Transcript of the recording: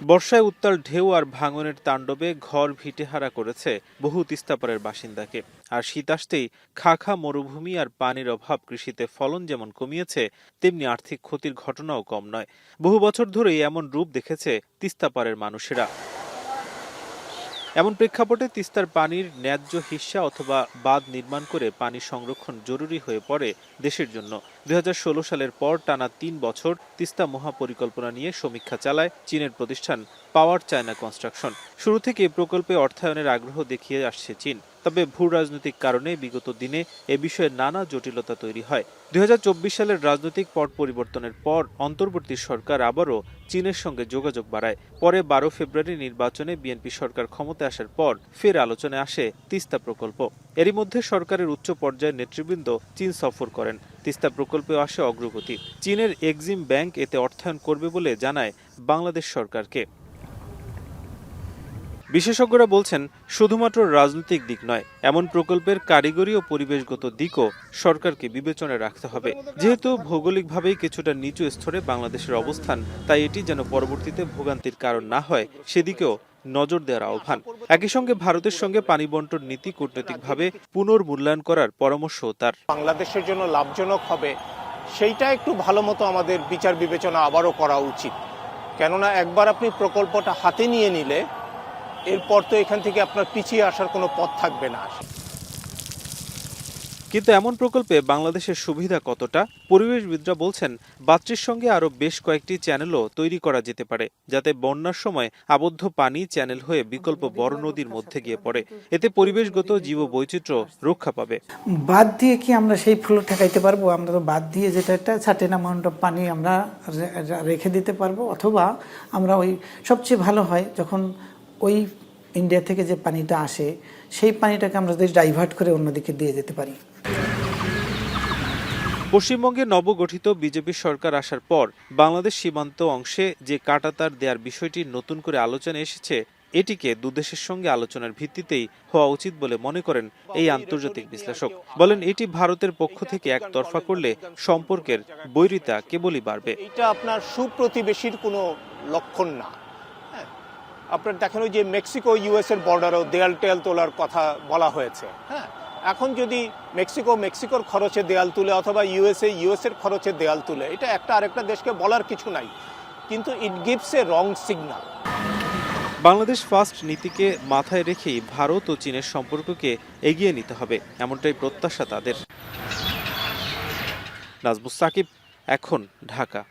বর্ষায় উত্তাল ঢেউ আর ভাঙনের তাণ্ডবে ঘর ভিটেহারা করেছে বহু তিস্তাপাড়ের বাসিন্দাকে। আর শীত আসতেই খাখা মরুভূমি আর পানির অভাব কৃষিতে ফলন যেমন কমিয়েছে, তেমনি আর্থিক ক্ষতির ঘটনাও কম নয়। বহু বছর ধরেই এমন রূপ দেখেছে তিস্তাপাড়ের মানুষেরা। এমন প্রেক্ষাপটে তিস্তার পানির ন্যায্য হিস্যা অথবা বাঁধ নির্মাণ করে পানি সংরক্ষণ জরুরি হয়ে পড়ে দেশের জন্য। ২০১৬ সালের পর টানা ৩ বছর তিস্তা মহাপরিকল্পনা নিয়ে সমীক্ষা চালায় চীনের প্রতিষ্ঠান পাওয়ার চায়না কনস্ট্রাকশন। শুরু থেকে প্রকল্পে অর্থায়নের আগ্রহ দেখিয়ে আসছে চীন। তবে ভূ রাজনৈতিক কারণে বিগত দিনে এ বিষয়ে নানা জটিলতা তৈরি হয়। ২০২৪ সালের রাজনৈতিক পট পরিবর্তনের পর অন্তর্বর্তী সরকার আবারও চীনের সঙ্গে যোগাযোগ বাড়ায়। পরে ১২ ফেব্রুয়ারি নির্বাচনে বিএনপি সরকার ক্ষমতায় আসার পর ফের আলোচনায় আসে তিস্তা প্রকল্প। এরই মধ্যে সরকারের উচ্চ পর্যায়ের নেতৃবৃন্দ চীন সফর করেন। তিস্তা প্রকল্পে আসে অগ্রগতি। চীনের এক্সিম ব্যাংক এতে অর্থায়ন করবে বলে জানায় বাংলাদেশ সরকারকে। বিশেষজ্ঞরা বলছেন, শুধুমাত্র রাজনৈতিক দিক নয়, এমন প্রকল্পের কারিগরি ও পরিবেশগত দিকও সরকারকে বিবেচনায় রাখতে হবে। যেহেতু ভৌগোলিকভাবেই কিছুটা নিচু স্তরে বাংলাদেশের অবস্থান, তাই এটি যেন পরবর্তীতে ভোগান্তির কারণ না হয় সেদিকেও নজর দেওয়ার আহ্বান। একই সঙ্গে ভারতের সঙ্গে পানি বন্টন নীতি কূটনৈতিকভাবে পুনর্মূল্যায়ন করার পরামর্শ তার। বাংলাদেশের জন্য লাভজনক হবে সেইটা একটু ভালো মতো আমাদের বিচার বিবেচনা আবারও করা উচিত। কেননা একবার আপনি প্রকল্পটা হাতে নিয়ে নিলে এরপর তো এখান থেকে আপনার পিছিয়ে আসার কোনো পথ থাকবে না। কিন্তু এমন প্রকল্পে বাংলাদেশের সুবিধা কতটা? পরিবেশবিদরা বলছেন, বাঁধটির সঙ্গে আরও বেশ কয়েকটি চ্যানেলও তৈরি করা যেতে পারে, যাতে বন্যার সময় আবদ্ধ পানি চ্যানেল হয়ে বিকল্প বড় নদীর মধ্যে গিয়ে পড়ে। এতে পরিবেশগত জীববৈচিত্র্য রক্ষা পাবে। বাঁধ দিয়ে কি আমরা সেই ফ্লো ঠেকাইতে পারবো? আমরা তো বাঁধ দিয়ে যেটা একটা সার্টেন অ্যামাউন্ট অফ পানি আমরা রেখে দিতে পারবো, অথবা আমরা ওই সবচেয়ে ভালো হয় যখন ওই ইন্ডিয়া থেকে যে পানিটা আসে সেই পানিটাকে আমরা যদি ডাইভার্ট করে অন্যদিকে দিয়ে যেতে পারি। পশ্চিমবঙ্গে নবগঠিত বিজেপি সরকার আসার পর বাংলাদেশ সীমান্ত অংশে যে কাঁটাতার দেয়ার বিষয়টি নতুন করে আলোচনায় এসেছে, এটিকে দুদেশের সঙ্গে আলোচনার ভিত্তিতেই হওয়া উচিত বলে মনে করেন এই আন্তর্জাতিক বিশ্লেষক। বলেন, এটি ভারতের পক্ষ থেকে একতরফা করলে সম্পর্কের বৈরিতা কেবলই বাড়বে। এটা আপনার সুপ্রতিবেশীর কোনো লক্ষণ না। আপনার দেখেন ওই যে মেক্সিকো ইউএস এর বর্ডারেও দেয়াল টেয়াল তোলার কথা বলা হয়েছে। হ্যাঁ, এখন যদি মেক্সিকোর খরচে দেয়াল তুলে অথবা ইউএস এর খরচে দেয়াল তুলে, এটা একটা আরেকটা দেশকে বলার কিছু নাই, কিন্তু it gives a wrong signal. Bangladesh first নীতিকে মাথায় রেখেই ভারত ও চীনের সম্পর্ককে এগিয়ে নিতে হবে, এমনটাই প্রত্যাশা তাদের। নাজমুস সাকিব, এখন, ঢাকা।